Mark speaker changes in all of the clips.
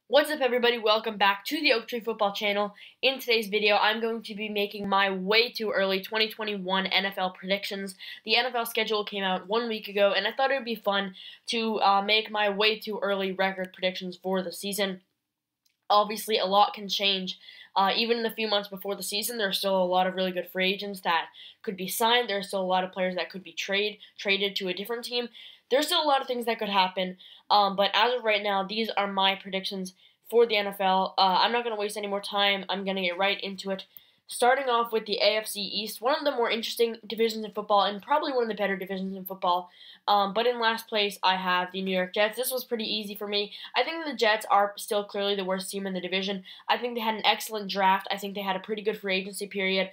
Speaker 1: What's up, everybody? Welcome back to the Oak Tree Football channel. In today's video, I'm going to be making my way too early 2021 NFL predictions. The NFL schedule came out 1 week ago, and I thought it would be fun to make my way too early record predictions for the season. Obviously, a lot can change. Even in the few months before the season, there are still a lot of really good free agents that could be signed. There are still a lot of players that could be traded to a different team. There's still a lot of things that could happen. But as of right now, these are my predictions for the NFL. I'm not going to waste any more time. I'm going to get right into it. Starting off with the AFC East, one of the more interesting divisions in football and probably one of the better divisions in football. But in last place, I have the New York Jets. This was pretty easy for me. I think the Jets are still clearly the worst team in the division. I think they had an excellent draft. I think they had a pretty good free agency period.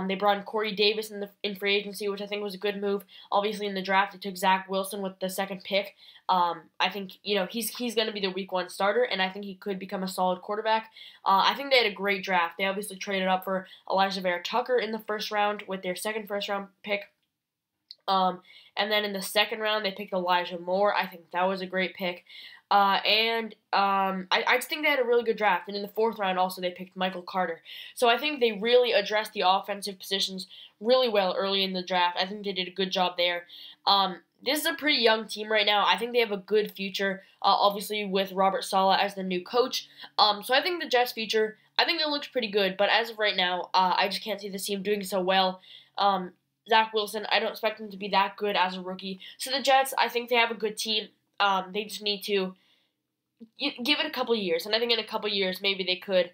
Speaker 1: They brought in Corey Davis in free agency, which I think was a good move. Obviously, in the draft, they took Zach Wilson with the second pick. I think he's going to be the Week 1 starter, and I think he could become a solid quarterback. I think they had a great draft. They obviously traded up for Elijah Vera Tucker in the first round with their second first-round pick. And then in the second round, they picked Elijah Moore. I think that was a great pick. I just think they had a really good draft. And in the fourth round, also, they picked Michael Carter. So I think they really addressed the offensive positions really well early in the draft. I think they did a good job there. This is a pretty young team right now. I think they have a good future, obviously, with Robert Saleh as the new coach. So I think the Jets' future, I think it looks pretty good. But as of right now, I just can't see this team doing so well. Zach Wilson, I don't expect him to be that good as a rookie. So the Jets, I think they have a good team. They just need to give it a couple years. And I think in a couple years, maybe they could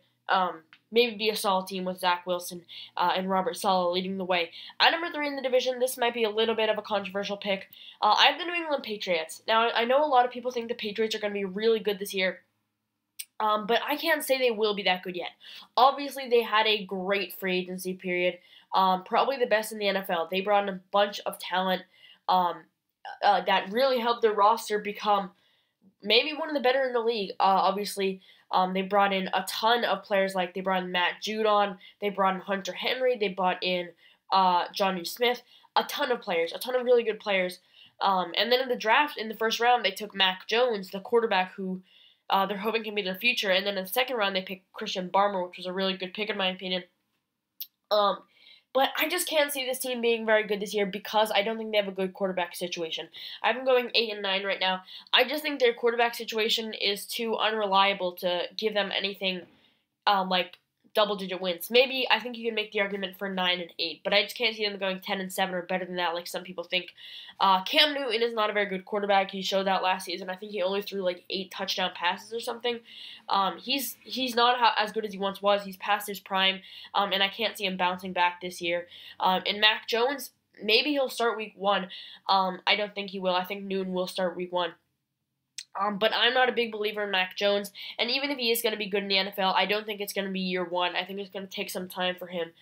Speaker 1: maybe be a solid team with Zach Wilson and Robert Saleh leading the way. At number 3 in the division, this might be a little bit of a controversial pick. I have the New England Patriots. Now, I know a lot of people think the Patriots are going to be really good this year. But I can't say they will be that good yet. Obviously, they had a great free agency period. Probably the best in the NFL. They brought in a bunch of talent that really helped their roster become maybe one of the better in the league. Obviously, they brought in a ton of players. Like they brought in Matt Judon, they brought in Hunter Henry, they brought in Jonnu Smith. A ton of players, a ton of really good players. And then in the draft, in the first round, they took Mac Jones, the quarterback who they're hoping can be their future. And then in the second round, they picked Christian Barmore, which was a really good pick in my opinion. But I just can't see this team being very good this year because I don't think they have a good quarterback situation. I have them going 8-9 right now. I just think their quarterback situation is too unreliable to give them anything like double-digit wins. Maybe I think you can make the argument for 9-8, but I just can't see them going 10-7 or better than that, like some people think. Cam Newton is not a very good quarterback. He showed that last season. I think he only threw like 8 touchdown passes or something. He's not as good as he once was. He's past his prime, and I can't see him bouncing back this year. And Mac Jones, maybe he'll start Week 1. I don't think he will. I think Newton will start Week 1. But I'm not a big believer in Mac Jones, and even if he is going to be good in the NFL, I don't think it's going to be year 1. I think it's going to take some time for him.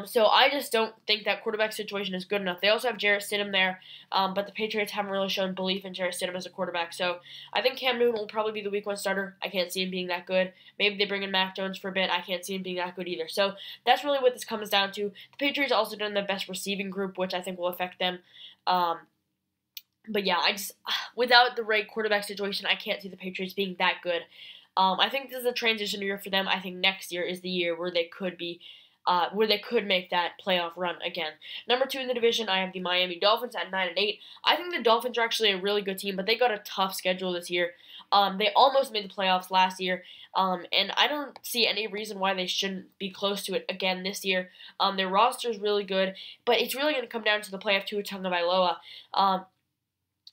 Speaker 1: So I just don't think that quarterback situation is good enough. They also have Jarrett Stidham there, but the Patriots haven't really shown belief in Jarrett Stidham as a quarterback. So I think Cam Newton will probably be the Week 1 starter. I can't see him being that good. Maybe they bring in Mac Jones for a bit. I can't see him being that good either. So that's really what this comes down to. The Patriots also done the best receiving group, which I think will affect them. But yeah, without the right quarterback situation, I can't see the Patriots being that good. I think this is a transition year for them. I think next year is the year where they could make that playoff run again. Number 2 in the division, I have the Miami Dolphins at 9-8. I think the Dolphins are actually a really good team, but they got a tough schedule this year. They almost made the playoffs last year, and I don't see any reason why they shouldn't be close to it again this year. Their roster is really good, but it's really going to come down to the play of Tua Tagovailoa.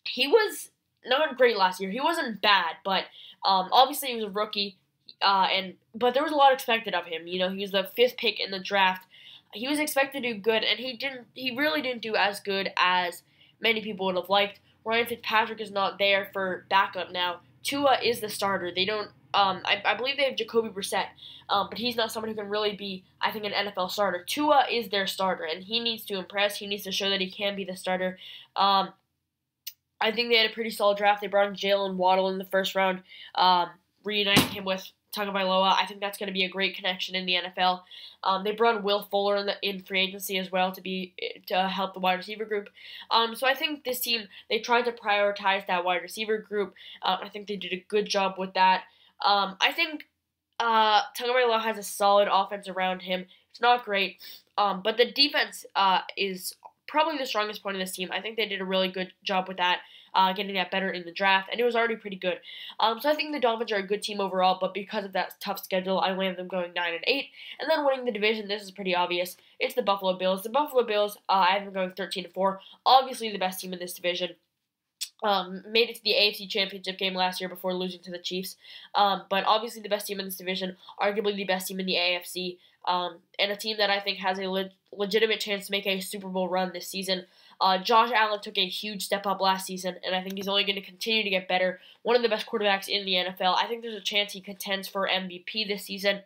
Speaker 1: He was not great last year. He wasn't bad, but obviously he was a rookie, but there was a lot expected of him. You know, he was the 5th pick in the draft. He was expected to do good, and he really didn't do as good as many people would have liked. Ryan Fitzpatrick is not there for backup now. Tua is the starter. They don't. I believe they have Jacoby Brissett, but he's not someone who can really be, I think, an NFL starter. Tua is their starter, and he needs to impress. He needs to show that he can be the starter. I think they had a pretty solid draft. They brought in Jalen Waddle in the first round, reuniting him with Tagovailoa. I think that's going to be a great connection in the NFL. They brought in Will Fuller in free agency as well to help the wide receiver group. So I think this team, they tried to prioritize that wide receiver group. I think they did a good job with that. I think Tagovailoa has a solid offense around him. It's not great, but the defense is probably the strongest point of this team. I think they did a really good job with that, getting that better in the draft, and it was already pretty good. So I think the Dolphins are a good team overall, but because of that tough schedule, I land them going 9-8, and then winning the division. This is pretty obvious. It's the Buffalo Bills. The Buffalo Bills, I have them going 13-4. Obviously, the best team in this division. Made it to the AFC Championship game last year before losing to the Chiefs. But obviously the best team in this division, arguably the best team in the AFC, and a team that I think has a legitimate chance to make a Super Bowl run this season. Josh Allen took a huge step up last season, and I think he's only going to continue to get better. One of the best quarterbacks in the NFL. I think there's a chance he contends for MVP this season.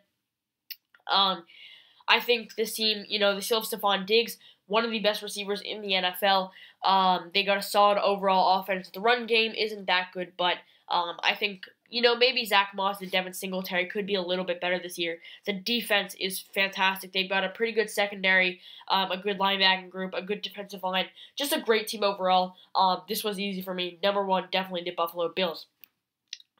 Speaker 1: I think this team, they still have Stephon Diggs, one of the best receivers in the NFL. They got a solid overall offense. The run game isn't that good, but I think, maybe Zach Moss and Devin Singletary could be a little bit better this year. The defense is fantastic. They've got a pretty good secondary, a good linebacking group, a good defensive line. Just a great team overall. This was easy for me. Number one, definitely the Buffalo Bills.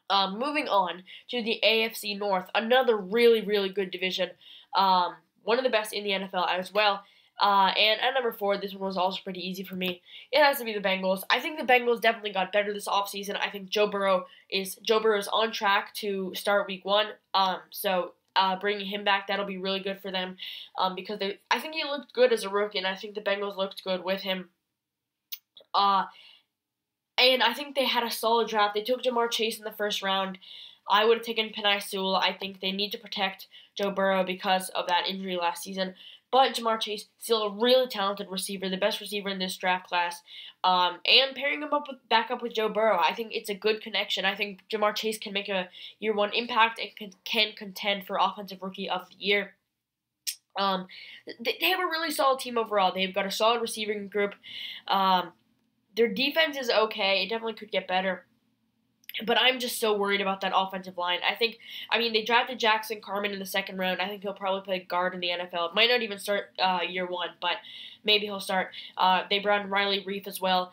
Speaker 1: Moving on to the AFC North, another really, really good division. One of the best in the NFL as well. And at number 4, this one was also pretty easy for me. It has to be the Bengals. I think the Bengals definitely got better this offseason. I think Joe Burrow is on track to start Week 1. So bringing him back, that'll be really good for them. Because I think he looked good as a rookie, and I think the Bengals looked good with him. And I think they had a solid draft. They took Ja'Marr Chase in the first round. I would have taken Penei Sewell. I think they need to protect Joe Burrow because of that injury last season. But Ja'Marr Chase, still a really talented receiver, the best receiver in this draft class. And pairing him back up with Joe Burrow, I think it's a good connection. I think Ja'Marr Chase can make a year 1 impact and can contend for Offensive Rookie of the Year. They have a really solid team overall. They've got a solid receiving group. Their defense is okay. It definitely could get better. But I'm just so worried about that offensive line. They drafted Jackson Carman in the second round. I think he'll probably play guard in the NFL. Might not even start year 1, but maybe he'll start. They brought in Riley Reiff as well.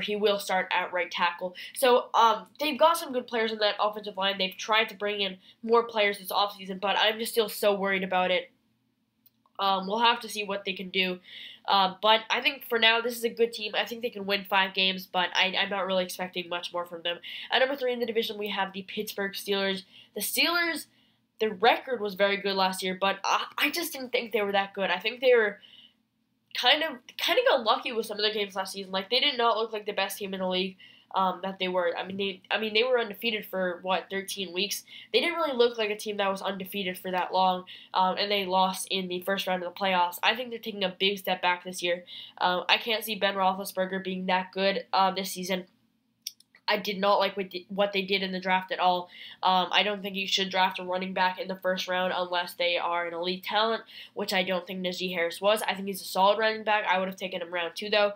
Speaker 1: He will start at right tackle. So they've got some good players in that offensive line. They've tried to bring in more players this offseason, but I'm just still so worried about it. We'll have to see what they can do. But I think for now, this is a good team. I think they can win 5 games, but I'm not really expecting much more from them. At number 3 in the division, we have the Pittsburgh Steelers. The Steelers, their record was very good last year, but I just didn't think they were that good. I think they were kind of got lucky with some of their games last season. Like, they did not look like the best team in the league. That they were. They were undefeated for 13 weeks. They didn't really look like a team that was undefeated for that long, and they lost in the first round of the playoffs. I think they're taking a big step back this year. I can't see Ben Roethlisberger being that good this season. I did not like what they did in the draft at all. I don't think you should draft a running back in the first round unless they are an elite talent, which I don't think Najee Harris was. I think he's a solid running back. I would have taken him round 2, though.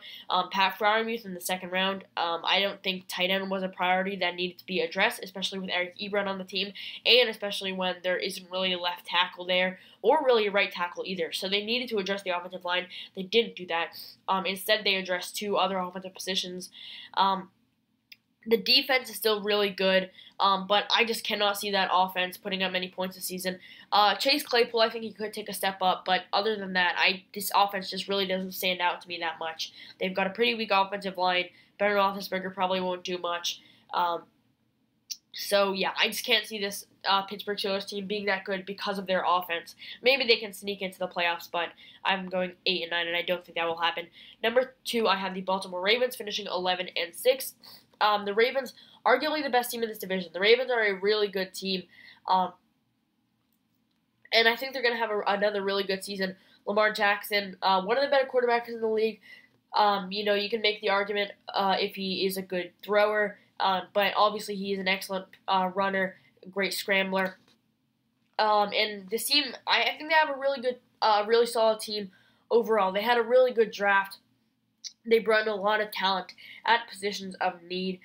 Speaker 1: Pat Freiermuth in the second round. I don't think tight end was a priority that needed to be addressed, especially with Eric Ebron on the team, and especially when there isn't really a left tackle there, or really a right tackle either. So they needed to address the offensive line. They didn't do that. Instead, they addressed 2 other offensive positions. The defense is still really good, but I just cannot see that offense putting up many points this season. Chase Claypool, I think he could take a step up, but other than that, this offense just really doesn't stand out to me that much. They've got a pretty weak offensive line. Ben Roethlisberger probably won't do much. So, yeah, I just can't see this Pittsburgh Steelers team being that good because of their offense. Maybe they can sneak into the playoffs, but I'm going 8-9, and I don't think that will happen. Number 2, I have the Baltimore Ravens finishing 11-6. The Ravens, arguably the best team in this division. The Ravens are a really good team, and I think they're going to have another really good season. Lamar Jackson, one of the better quarterbacks in the league. You can make the argument if he is a good thrower, but obviously he is an excellent runner, great scrambler. And this team, I think they have a really good, really solid team overall. They had a really good draft. They brought in a lot of talent at positions of need.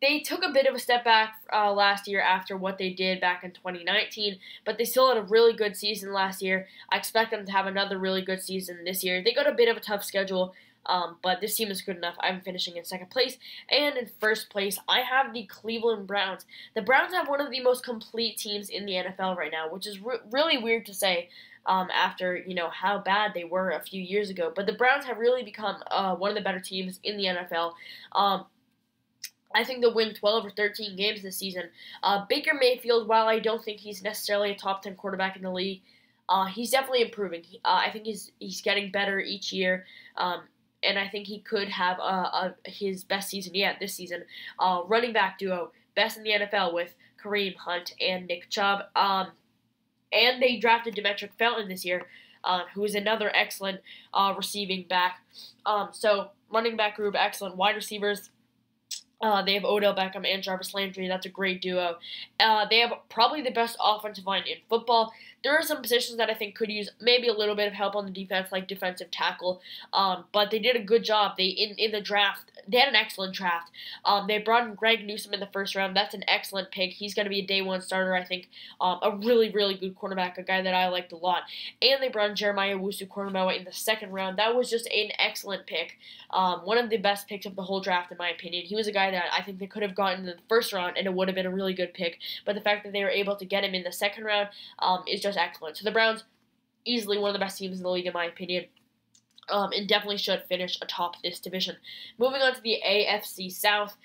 Speaker 1: They took a bit of a step back last year after what they did back in 2019, but they still had a really good season last year. I expect them to have another really good season this year. They got a bit of a tough schedule. But this team is good enough. I'm finishing in second place. And in first place, I have the Cleveland Browns. The Browns have one of the most complete teams in the NFL right now, which is really weird to say after, how bad they were a few years ago. But the Browns have really become one of the better teams in the NFL. I think they'll win 12 or 13 games this season. Baker Mayfield, while I don't think he's necessarily a top 10 quarterback in the league, he's definitely improving. I think he's getting better each year, and I think he could have his best season yet this season. Running back duo, best in the NFL with Kareem Hunt and Nick Chubb. And they drafted Demetric Felton this year, who is another excellent receiving back. So running back group, excellent. Wide receivers, they have Odell Beckham and Jarvis Landry. That's a great duo. They have probably the best offensive line in football. There are some positions that I think could use maybe a little bit of help on the defense, like defensive tackle. But they did a good job. In the draft, they had an excellent draft. They brought in Greg Newsome in the first round. That's an excellent pick. He's going to be a day one starter, I think. A really, really good quarterback, a guy that I liked a lot. And they brought in Jeremiah Owusu-Koramoah in the second round. That was just an excellent pick. One of the best picks of the whole draft, in my opinion. He was a guy that I think they could have gotten in the first round, and it would have been a really good pick. But the fact that they were able to get him in the second round is just excellent. So the Browns, easily one of the best teams in the league, in my opinion. And definitely should finish atop this division. Moving on to the AFC South.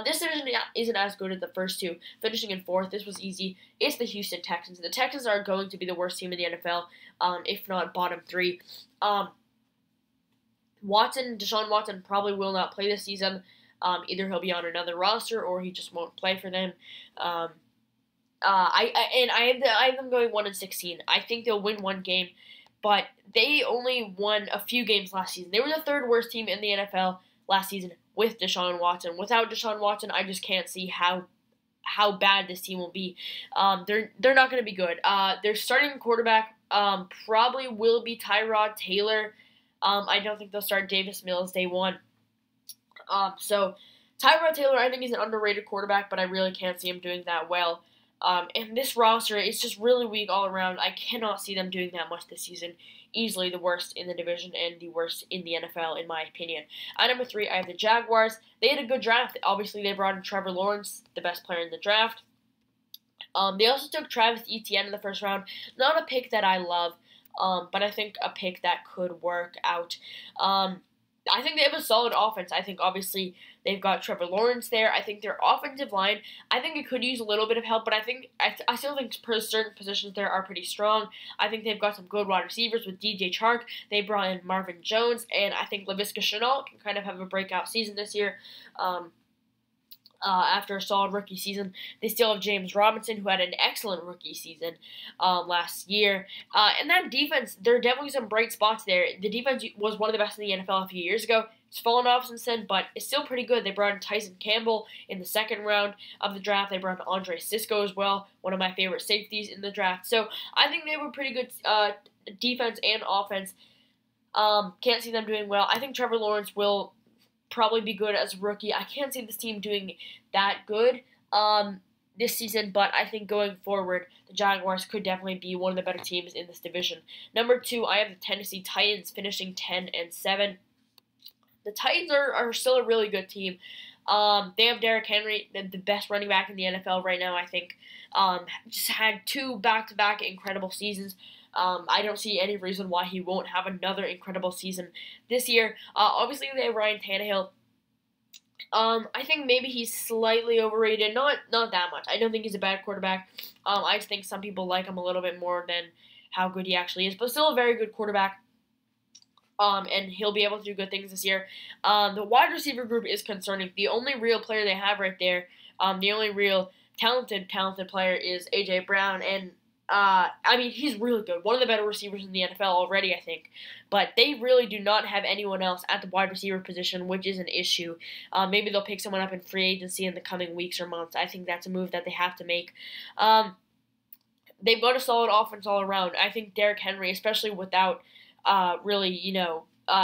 Speaker 1: This division isn't as good as the first two. Finishing in fourth, this was easy. It's the Houston Texans. The Texans are going to be the worst team in the NFL, if not bottom three. Deshaun Watson probably will not play this season. Either he'll be on another roster or he just won't play for them. I have them going 1-16. I think they'll win one game, but they only won a few games last season. They were the third worst team in the NFL last season with Deshaun Watson. Without Deshaun Watson, I just can't see how bad this team will be. They're not going to be good. Their starting quarterback probably will be Tyrod Taylor. I don't think they'll start Davis Mills day one. So Tyrod Taylor, I think he's an underrated quarterback, but I really can't see him doing that well. And this roster is just really weak all around. I cannot see them doing that much this season. Easily the worst in the division and the worst in the NFL, in my opinion. At number 3, I have the Jaguars. They had a good draft. Obviously, they brought in Trevor Lawrence, the best player in the draft. They also took Travis Etienne in the first round. Not a pick that I love, but I think a pick that could work out. I think they have a solid offense. I think, obviously, they've got Trevor Lawrence there. I think their offensive line, I think it could use a little bit of help, but I still think certain positions there are pretty strong. I think they've got some good wide receivers with DJ Chark. They brought in Marvin Jones, and I think Laviska Shenault can kind of have a breakout season this year. After a solid rookie season. They still have James Robinson, who had an excellent rookie season last year. And that defense, there are definitely some bright spots there. The defense was one of the best in the NFL a few years ago. It's fallen off since then, but it's still pretty good. They brought in Tyson Campbell in the second round of the draft. They brought in Andre Cisco as well, one of my favorite safeties in the draft. So I think they were pretty good defense and offense. Can't see them doing well. I think Trevor Lawrence will probably be good as a rookie. I can't see this team doing that good this season, but I think going forward, the Jaguars could definitely be one of the better teams in this division. Number 2, I have the Tennessee Titans finishing 10-7. The Titans are still a really good team. They have Derrick Henry, the best running back in the NFL right now, I think. Just had 2 back-to-back incredible seasons. I don't see any reason why he won't have another incredible season this year. Obviously, they have Ryan Tannehill. I think maybe he's slightly overrated. Not that much. I don't think he's a bad quarterback. I just think some people like him a little bit more than how good he actually is. But still a very good quarterback. And he'll be able to do good things this year. The wide receiver group is concerning. The only real player they have right there, the only real talented player is A.J. Brown, and he's really good. One of the better receivers in the NFL already, I think. But they really do not have anyone else at the wide receiver position, which is an issue. Maybe they'll pick someone up in free agency in the coming weeks or months. I think that's a move that they have to make. They've got a solid offense all around. I think Derrick Henry, especially without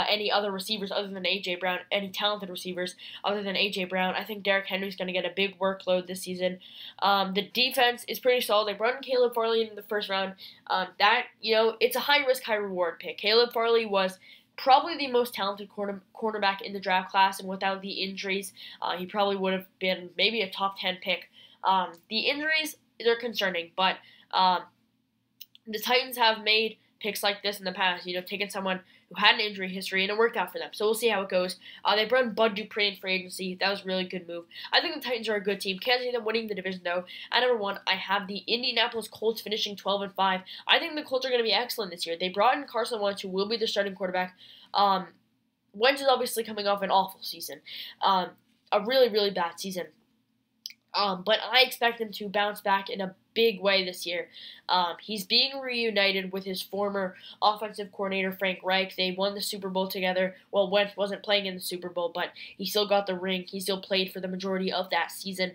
Speaker 1: any other receivers other than A.J. Brown, any talented receivers other than A.J. Brown, I think Derrick Henry's going to get a big workload this season. The defense is pretty solid. They brought in Caleb Farley in the first round. It's a high-risk, high-reward pick. Caleb Farley was probably the most talented cornerback in the draft class, and without the injuries, he probably would have been maybe a top 10 pick. The injuries, they're concerning, but the Titans have made picks like this in the past, taking someone who had an injury history, and it worked out for them. So we'll see how it goes. They brought in Bud Dupree in free agency. That was a really good move. I think the Titans are a good team. Can't see them winning the division, though. At number 1, I have the Indianapolis Colts finishing 12-5. I think the Colts are going to be excellent this year. They brought in Carson Wentz, who will be the starting quarterback. Wentz is obviously coming off an awful season. A really, really bad season. But I expect him to bounce back in a big way this year. He's being reunited with his former offensive coordinator, Frank Reich. They won the Super Bowl together. Well, Wentz wasn't playing in the Super Bowl, but he still got the ring. He still played for the majority of that season.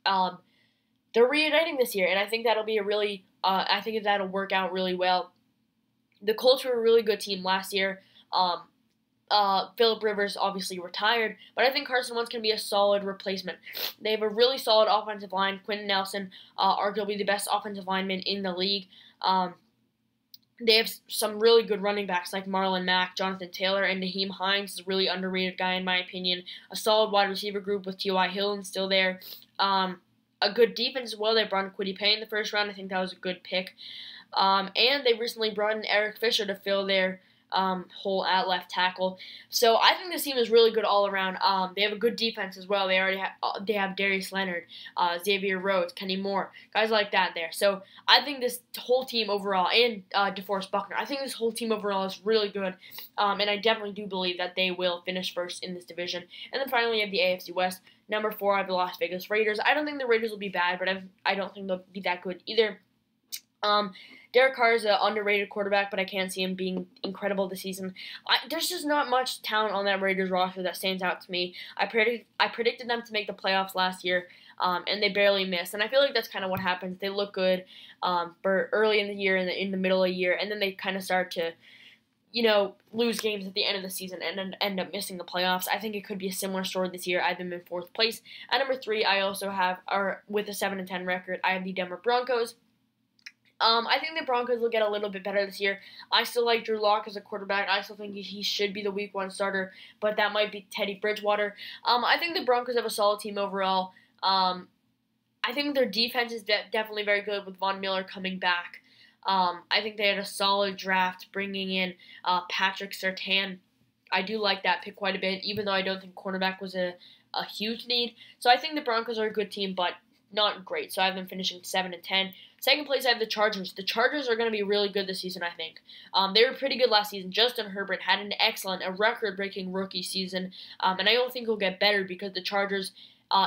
Speaker 1: They're reuniting this year, and I think that'll be I think that'll work out really well. The Colts were a really good team last year. Phillip Rivers obviously retired, but I think Carson Wentz can be a solid replacement. They have a really solid offensive line. Quentin Nelson, arguably the best offensive lineman in the league. They have some really good running backs like Marlon Mack, Jonathan Taylor, and Nyheim Hines is a really underrated guy in my opinion. A solid wide receiver group with T.Y. Hilton still there. A good defense as well. They brought in Kwity Paye in the first round. I think that was a good pick. And they recently brought in Eric Fisher to fill their hole at left tackle. So I think this team is really good all around. They have a good defense as well. They have Darius Leonard, Xavier Rhodes, Kenny Moore, guys like that there. So I think this whole team overall, and DeForest Buckner, I think this whole team overall is really good. And I definitely do believe that they will finish first in this division. And then finally, you have the AFC West. Number 4, I have the Las Vegas Raiders. I don't think the Raiders will be bad, but I don't think they'll be that good either. Derek Carr is an underrated quarterback, but I can't see him being incredible this season. There's just not much talent on that Raiders roster that stands out to me. I predicted them to make the playoffs last year, and they barely missed. And I feel like that's kind of what happens. They look good for early in the year and in the middle of the year, and then they kind of start to lose games at the end of the season and then end up missing the playoffs. I think it could be a similar story this year. I have them in 4th place. At number 3, I also have, with a 7-10 record, I have the Denver Broncos. I think the Broncos will get a little bit better this year. I still like Drew Lock as a quarterback. I still think he should be the Week 1 starter, but that might be Teddy Bridgewater. I think the Broncos have a solid team overall. I think their defense is definitely very good with Von Miller coming back. I think they had a solid draft bringing in Patrick Surtain. I do like that pick quite a bit, even though I don't think cornerback was a huge need. So I think the Broncos are a good team, but not great. So I have them finishing 7-10. Second place, I have the Chargers. The Chargers are going to be really good this season, I think. They were pretty good last season. Justin Herbert had a record-breaking rookie season, and I don't think he'll get better because the Chargers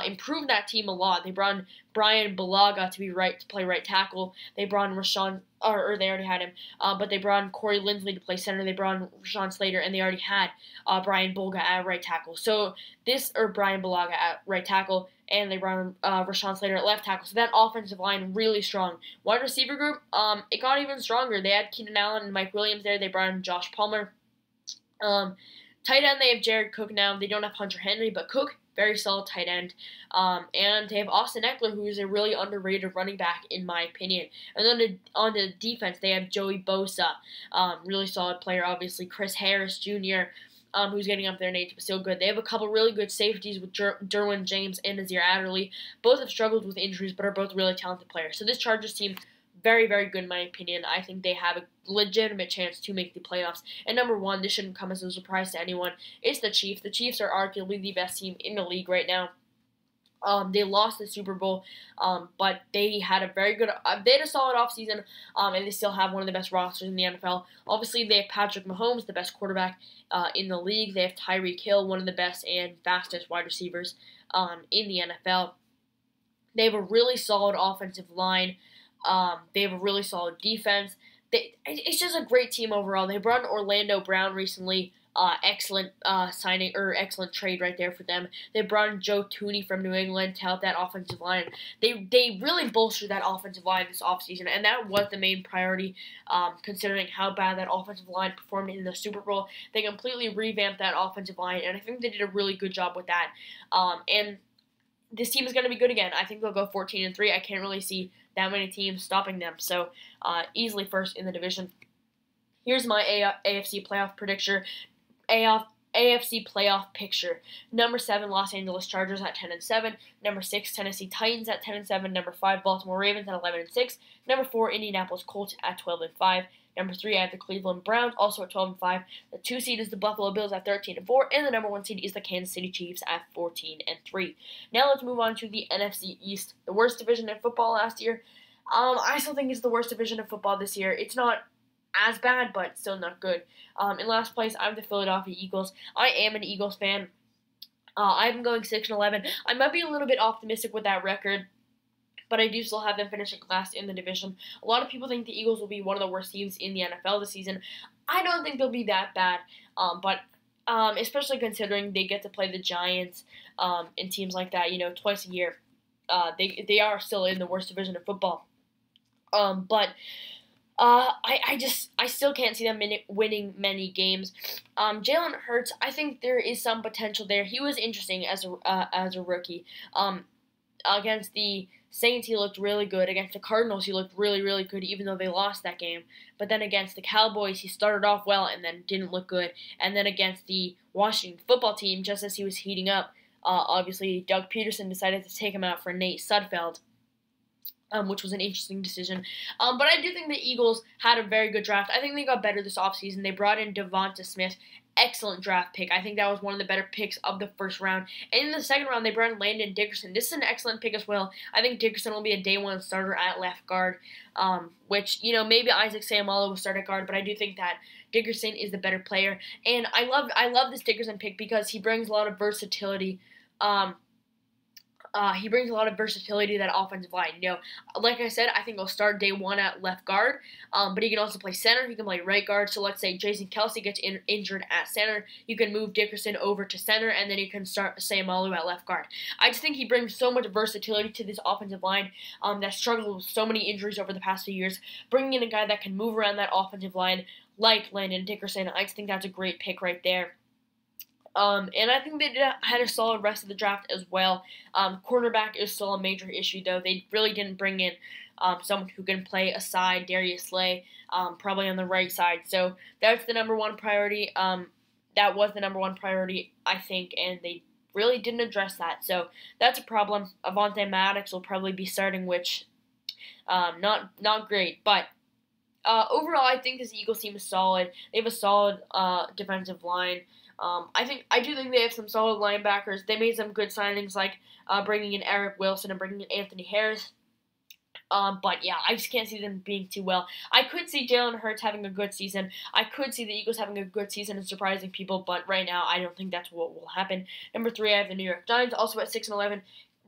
Speaker 1: improved that team a lot. They brought in Brian Bulaga to play right tackle. They brought in they already had him, but they brought in Corey Linsley to play center. They brought in Rashawn Slater, and they already had Brian Bulaga at right tackle. Brian Bulaga at right tackle, and they brought in Rashawn Slater at left tackle. So that offensive line really strong. Wide receiver group, it got even stronger. They had Keenan Allen and Mike Williams there. They brought in Josh Palmer. Tight end, they have Jared Cook now. They don't have Hunter Henry, but Cook, very solid tight end. And they have Austin Eckler, who is a really underrated running back, in my opinion. And then on the defense, they have Joey Bosa, really solid player, obviously. Chris Harris Jr., who's getting up there in age, but still good. They have a couple really good safeties with Derwin James and Nazir Adderley. Both have struggled with injuries, but are both really talented players. So this Chargers team, very, very good in my opinion. I think they have a legitimate chance to make the playoffs. And number 1, this shouldn't come as a surprise to anyone, it's the Chiefs. The Chiefs are arguably the best team in the league right now. They lost the Super Bowl, but they had they had a solid offseason, and they still have one of the best rosters in the NFL. Obviously, they have Patrick Mahomes, the best quarterback in the league. They have Tyreek Hill, one of the best and fastest wide receivers in the NFL. They have a really solid offensive line. They have a really solid defense. It's just a great team overall. They brought in Orlando Brown recently. Excellent signing, or excellent trade right there for them. They brought in Joe Thuney from New England to help that offensive line. They really bolstered that offensive line this offseason, and that was the main priority, considering how bad that offensive line performed in the Super Bowl. They completely revamped that offensive line, and I think they did a really good job with that. And this team is going to be good again. I think they'll go 14-3. I can't really see that many teams stopping them. So easily first in the division. Here's my AFC playoff prediction. AFC playoff picture. Number 7, Los Angeles Chargers at 10-7. Number 6, Tennessee Titans at 10-7. Number 5, Baltimore Ravens at 11-6. Number 4, Indianapolis Colts at 12-5. Number 3, I have the Cleveland Browns also at 12-5. The 2 seed is the Buffalo Bills at 13-4, and the number 1 seed is the Kansas City Chiefs at 14-3. Now let's move on to the NFC East, the worst division in football last year. I still think it's the worst division of football this year. It's not as bad, but still not good. In last place, I have the Philadelphia Eagles. I am an Eagles fan. I'm going 6-11. I might be a little bit optimistic with that record, but I do still have them finishing last in the division. A lot of people think the Eagles will be one of the worst teams in the NFL this season. I don't think they'll be that bad, but especially considering they get to play the Giants and teams like that, twice a year. They are still in the worst division of football. But I still can't see them winning many games. Jalen Hurts, I think there is some potential there. He was interesting as a rookie. Against the Saints, he looked really good. Against the Cardinals, he looked really, really good, even though they lost that game. But then against the Cowboys, he started off well and then didn't look good. And then against the Washington football team, just as he was heating up, obviously Doug Peterson decided to take him out for Nate Sudfeld. Which was an interesting decision. But I do think the Eagles had a very good draft. I think they got better this offseason. They brought in Devonta Smith. Excellent draft pick. I think that was one of the better picks of the first round. And in the second round, they brought in Landon Dickerson. This is an excellent pick as well. I think Dickerson will be a day one starter at left guard, which, maybe Isaac Seumalo will start at guard, but I do think that Dickerson is the better player. And I love this Dickerson pick because he brings a lot of versatility. He brings a lot of versatility to that offensive line. Like I said, I think he'll start day one at left guard, but he can also play center. He can play right guard. So let's say Jason Kelce gets injured at center. You can move Dickerson over to center, and then you can start Seumalo at left guard. I just think he brings so much versatility to this offensive line that struggled with so many injuries over the past few years. Bringing in a guy that can move around that offensive line like Landon Dickerson, I just think that's a great pick right there. And I think they had a solid rest of the draft as well. Cornerback is still a major issue, though. They really didn't bring in someone who can play aside Darius Slay, probably on the right side. So that's the number one priority. That was the number one priority, I think, and they really didn't address that. So that's a problem. Avonte Maddox will probably be starting, which not great. But overall, I think this Eagles team is solid. They have a solid defensive line. I do think they have some solid linebackers. They made some good signings, like bringing in Eric Wilson and bringing in Anthony Harris. But yeah, I just can't see them being too well. I could see Jalen Hurts having a good season. I could see the Eagles having a good season and surprising people, but right now I don't think that's what will happen. Number 3, I have the New York Giants, also at 6-11.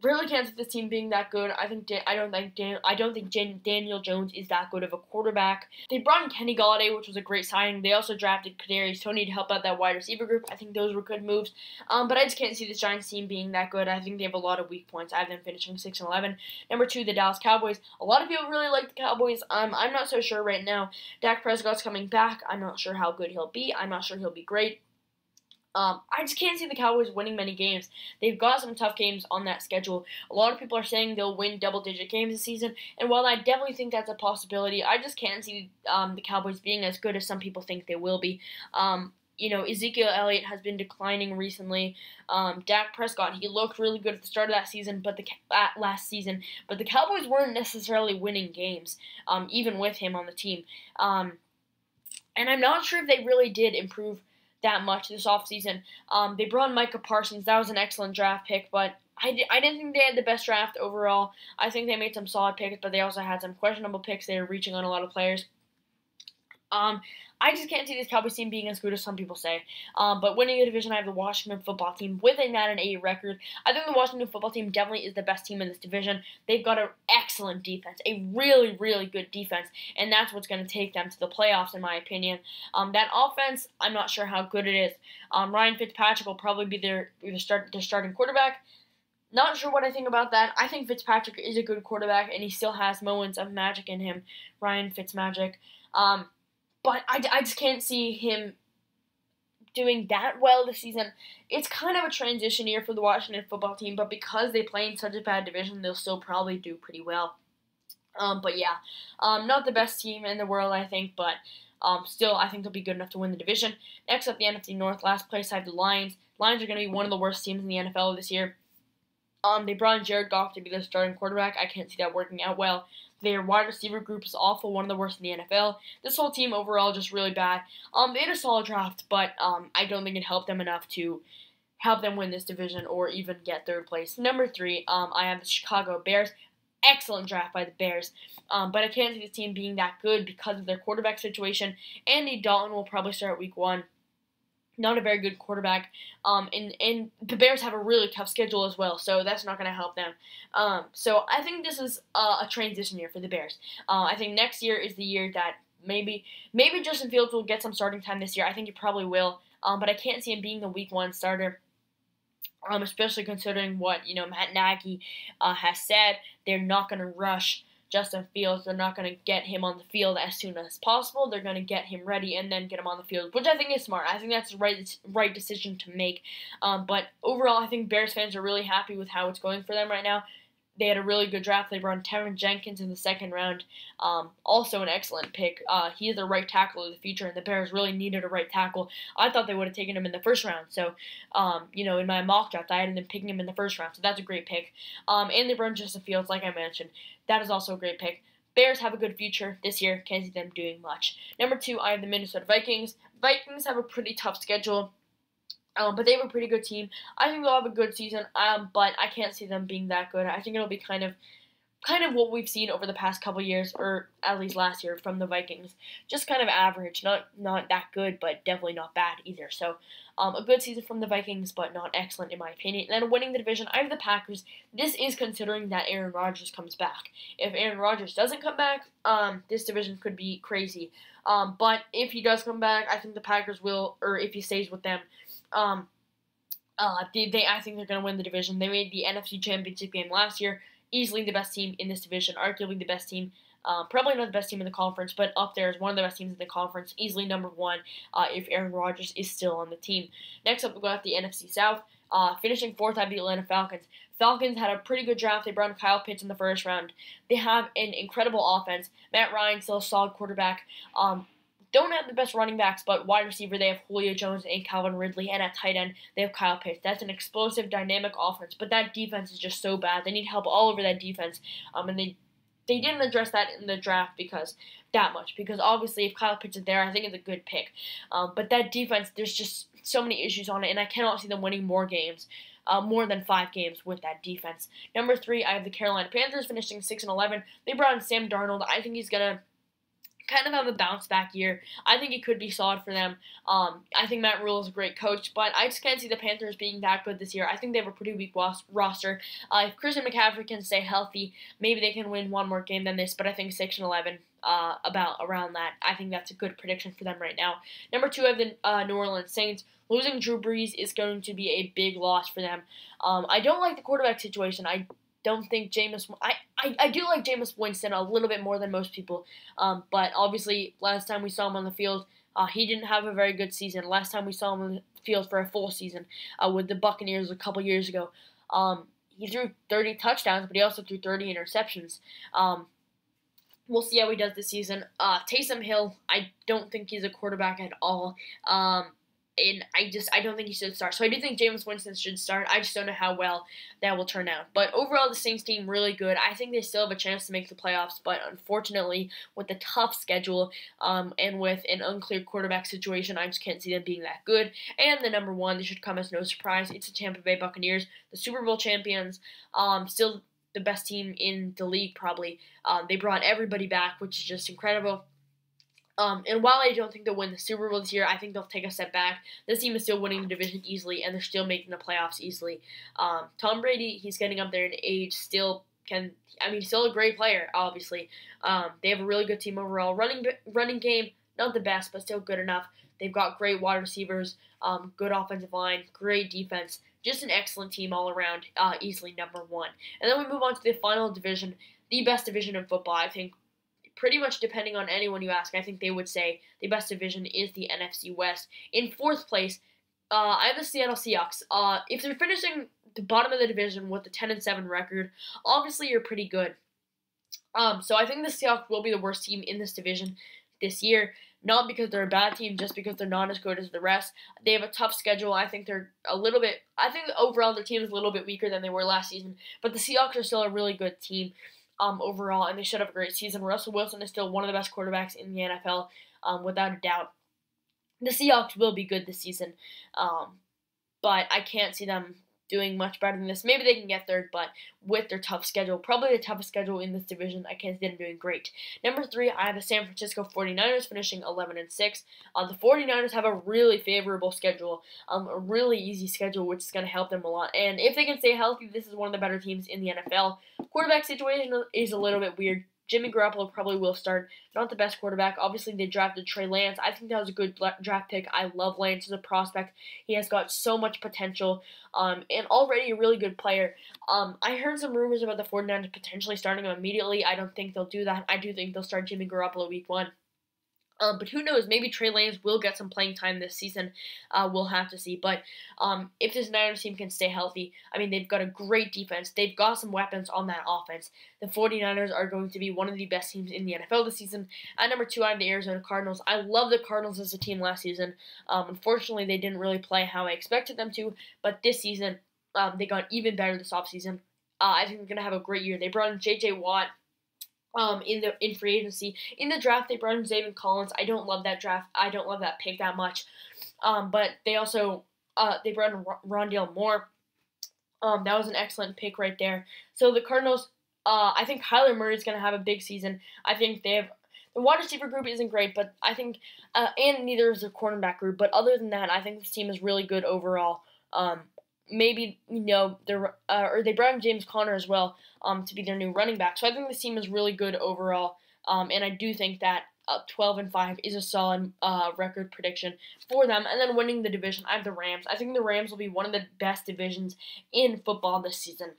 Speaker 1: Really can't see this team being that good. I don't think Daniel Jones is that good of a quarterback. They brought in Kenny Golladay, which was a great signing. They also drafted Kadarius Toney to help out that wide receiver group. I think those were good moves. But I just can't see this Giants team being that good. I think they have a lot of weak points. I have them finishing 6-11. Number 2, the Dallas Cowboys. A lot of people really like the Cowboys. I'm not so sure right now. Dak Prescott's coming back. I'm not sure how good he'll be. I'm not sure he'll be great. I just can't see the Cowboys winning many games. They've got some tough games on that schedule. A lot of people are saying they'll win double-digit games this season, and while I definitely think that's a possibility, I just can't see the Cowboys being as good as some people think they will be. Ezekiel Elliott has been declining recently. Dak Prescott, he looked really good at the start of that season, last season, but the Cowboys weren't necessarily winning games, even with him on the team. And I'm not sure if they really did improve that much this offseason. They brought in Micah Parsons. That was an excellent draft pick, but I didn't think they had the best draft overall. I think they made some solid picks, but they also had some questionable picks. They were reaching on a lot of players. I just can't see this Cowboys team being as good as some people say. But winning a division, I have the Washington football team with a 9-8 record. I think the Washington football team definitely is the best team in this division. They've got an excellent defense, a really, really good defense, and that's what's going to take them to the playoffs, in my opinion. That offense, I'm not sure how good it is. Ryan Fitzpatrick will probably be their starting quarterback. Not sure what I think about that. I think Fitzpatrick is a good quarterback, and he still has moments of magic in him, Ryan Fitzmagic. But I just can't see him doing that well this season. It's kind of a transition year for the Washington football team, but because they play in such a bad division, they'll still probably do pretty well. But yeah, not the best team in the world, I think, but Still, I think they'll be good enough to win the division. Next up, the NFC North. Last place, I have the Lions. Lions are going to be one of the worst teams in the NFL this year. They brought in Jared Goff to be their starting quarterback. I can't see that working out well. Their wide receiver group is awful, one of the worst in the NFL. This whole team overall just really bad. They had a solid draft, but I don't think it helped them enough to help them win this division or even get third place. Number 3, I have the Chicago Bears. Excellent draft by the Bears, but I can't see this team being that good because of their quarterback situation. Andy Dalton will probably start week 1. Not a very good quarterback, and the Bears have a really tough schedule as well, so that's not going to help them. So I think this is a transition year for the Bears. I think next year is the year that maybe Justin Fields will get some starting time this year. I think he probably will, but I can't see him being the week 1 starter. Especially considering what Matt Nagy has said. They're not going to rush Justin Fields. They're not going to get him on the field as soon as possible. They're going to get him ready and then get him on the field, which I think is smart. I think that's the right decision to make. But overall, I think Bears fans are really happy with how it's going for them right now. They had a really good draft. They brought in Tevin Jenkins in the second round. Also an excellent pick. He is a right tackle of the future, and the Bears really needed a right tackle. I thought they would have taken him in the first round. So, in my mock draft, I had them picking him in the first round. So that's a great pick. And they brought in Justin Fields, like I mentioned. That is also a great pick. Bears have a good future this year. Can't see them doing much. Number 2, I have the Minnesota Vikings. Vikings have a pretty tough schedule. But they have a pretty good team. I think they'll have a good season, but I can't see them being that good. I think it'll be kind of what we've seen over the past couple years, or at least last year from the Vikings. Just kind of average, not that good, but definitely not bad either. So, a good season from the Vikings, but not excellent in my opinion. And then winning the division, I have the Packers. This is considering that Aaron Rodgers comes back. If Aaron Rodgers doesn't come back, this division could be crazy. But if he does come back, I think the Packers will, or if he stays with them, I think they're going to win the division. They made the NFC Championship game last year. Easily the best team in this division. Arguably the best team. Probably not the best team in the conference, but up there is one of the best teams in the conference. Easily number 1 if Aaron Rodgers is still on the team. Next up, we've got the NFC South. Finishing 4th, I have the Atlanta Falcons. Falcons had a pretty good draft. They brought in Kyle Pitts in the first round. They have an incredible offense. Matt Ryan, still a solid quarterback. Don't have the best running backs, but wide receiver, they have Julio Jones and Calvin Ridley, and at tight end, they have Kyle Pitts. That's an explosive, dynamic offense, but that defense is just so bad. They need help all over that defense, and they didn't address that in the draft because obviously if Kyle Pitts is there, I think it's a good pick. But that defense, there's just so many issues on it, and I cannot see them winning more games. More than 5 games with that defense. Number 3, I have the Carolina Panthers finishing 6-11. They brought in Sam Darnold. I think he's going to kind of have a bounce back year. I think it could be solid for them. I think Matt Rule is a great coach, but I just can't see the Panthers being that good this year. I think they have a pretty weak roster. If Christian McCaffrey can stay healthy, maybe they can win one more game than this, but I think 6-11, around that. I think that's a good prediction for them right now. Number 2, I have the New Orleans Saints. Losing Drew Brees is going to be a big loss for them. I don't like the quarterback situation. I don't think I do like Jameis Winston a little bit more than most people, but obviously last time we saw him on the field, he didn't have a very good season. Last time we saw him on the field for a full season with the Buccaneers a couple years ago, he threw 30 touchdowns, but he also threw 30 interceptions. We'll see how he does this season. Taysom Hill, I don't think he's a quarterback at all. And I don't think he should start. So I do think Jameis Winston should start. I just don't know how well that will turn out. But overall, the Saints team really good. I think they still have a chance to make the playoffs. But unfortunately, with the tough schedule and with an unclear quarterback situation, I just can't see them being that good. And the number 1, this should come as no surprise. It's the Tampa Bay Buccaneers, the Super Bowl champions. Still the best team in the league, probably. They brought everybody back, which is just incredible. And while I don't think they'll win the Super Bowl this year, I think they'll take a step back. This team is still winning the division easily, and they're still making the playoffs easily. Tom Brady, he's getting up there in age, still a great player, obviously. They have a really good team overall. Running game, not the best, but still good enough. They've got great wide receivers, good offensive line, great defense. Just an excellent team all around, easily number 1. And then we move on to the final division, the best division in football, I think. Pretty much depending on anyone you ask, I think they would say the best division is the NFC West. In 4th place, I have the Seattle Seahawks. If they're finishing the bottom of the division with a 10-7 record, obviously you're pretty good. So I think the Seahawks will be the worst team in this division. this year. Not because they're a bad team, just because they're not as good as the rest. They have a tough schedule. I think they're I think overall their team is a little bit weaker than they were last season. But the Seahawks are still a really good team overall, and they should have a great season. Russell Wilson is still one of the best quarterbacks in the NFL, without a doubt. The Seahawks will be good this season, but I can't see them doing much better than this. Maybe they can get third, but with their tough schedule, probably the toughest schedule in this division, I can't see them doing great. Number 3, I have the San Francisco 49ers finishing 11-6. The 49ers have a really favorable schedule, a really easy schedule, which is going to help them a lot. And if they can stay healthy, this is one of the better teams in the NFL. Quarterback situation is a little bit weird. Jimmy Garoppolo probably will start. Not the best quarterback. Obviously, they drafted Trey Lance. I think that was a good draft pick. I love Lance as a prospect. He has got so much potential, and already a really good player. I heard some rumors about the 49ers potentially starting him immediately. I don't think they'll do that. I do think they'll start Jimmy Garoppolo week 1. But who knows? Maybe Trey Lance will get some playing time this season. We'll have to see. But if this Niners team can stay healthy, I mean, they've got a great defense. They've got some weapons on that offense. The 49ers are going to be one of the best teams in the NFL this season. At number 2, I have the Arizona Cardinals. I love the Cardinals as a team last season. Unfortunately, they didn't really play how I expected them to. But this season, they got even better this offseason. I think they're going to have a great year. They brought in J.J. Watt. In free agency. In the draft, they brought in Zaven Collins. I don't love that draft. I don't love that pick that much. But they also they brought in Rondale Moore. That was an excellent pick right there. So the Cardinals, I think Kyler Murray is going to have a big season. I think they have the wide receiver group isn't great, but I think and neither is their cornerback group. But other than that, I think this team is really good overall. Maybe, they brought in James Conner as well to be their new running back. So I think this team is really good overall, and I do think that 12-5 is a solid record prediction for them. And then winning the division, I have the Rams. I think the Rams will be one of the best divisions in football this season.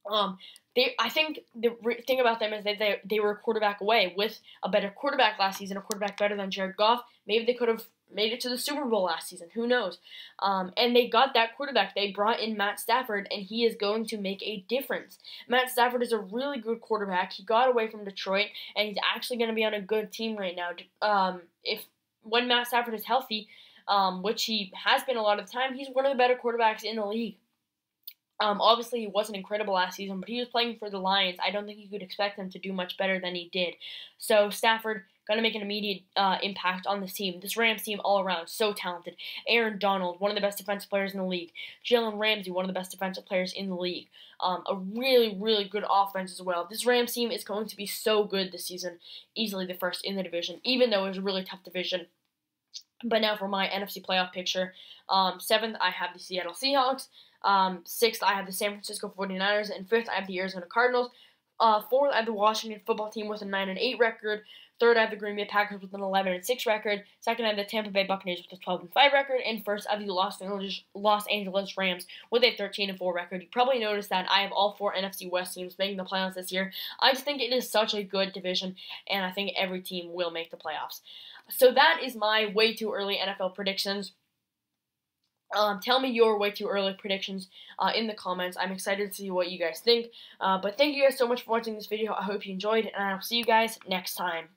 Speaker 1: I think the thing about them is that they were a quarterback away. With a better quarterback last season, a quarterback better than Jared Goff, maybe they could have made it to the Super Bowl last season. Who knows? And they got that quarterback. They brought in Matt Stafford, and he is going to make a difference. Matt Stafford is a really good quarterback. He got away from Detroit, and he's actually going to be on a good team right now. When Matt Stafford is healthy, which he has been a lot of the time, he's one of the better quarterbacks in the league. Obviously, he wasn't incredible last season, but he was playing for the Lions. I don't think you could expect him to do much better than he did. So Stafford going to make an immediate impact on this team. This Rams team all around, so talented. Aaron Donald, one of the best defensive players in the league. Jalen Ramsey, one of the best defensive players in the league. A really, really good offense as well. This Rams team is going to be so good this season. Easily the first in the division, even though it was a really tough division. But now for my NFC playoff picture. 7th, I have the Seattle Seahawks. 6th, I have the San Francisco 49ers. And 5th, I have the Arizona Cardinals. 4th, I have the Washington football team with a 9-8 record. 3rd, I have the Green Bay Packers with an 11-6 record. 2nd, I have the Tampa Bay Buccaneers with a 12-5 record. And 1st, I have the Los Angeles Rams with a 13-4 record. You probably noticed that I have all 4 NFC West teams making the playoffs this year. I just think it is such a good division, and I think every team will make the playoffs. So that is my way too early NFL predictions. Tell me your way too early predictions in the comments. I'm excited to see what you guys think. But thank you guys so much for watching this video. I hope you enjoyed, and I'll see you guys next time.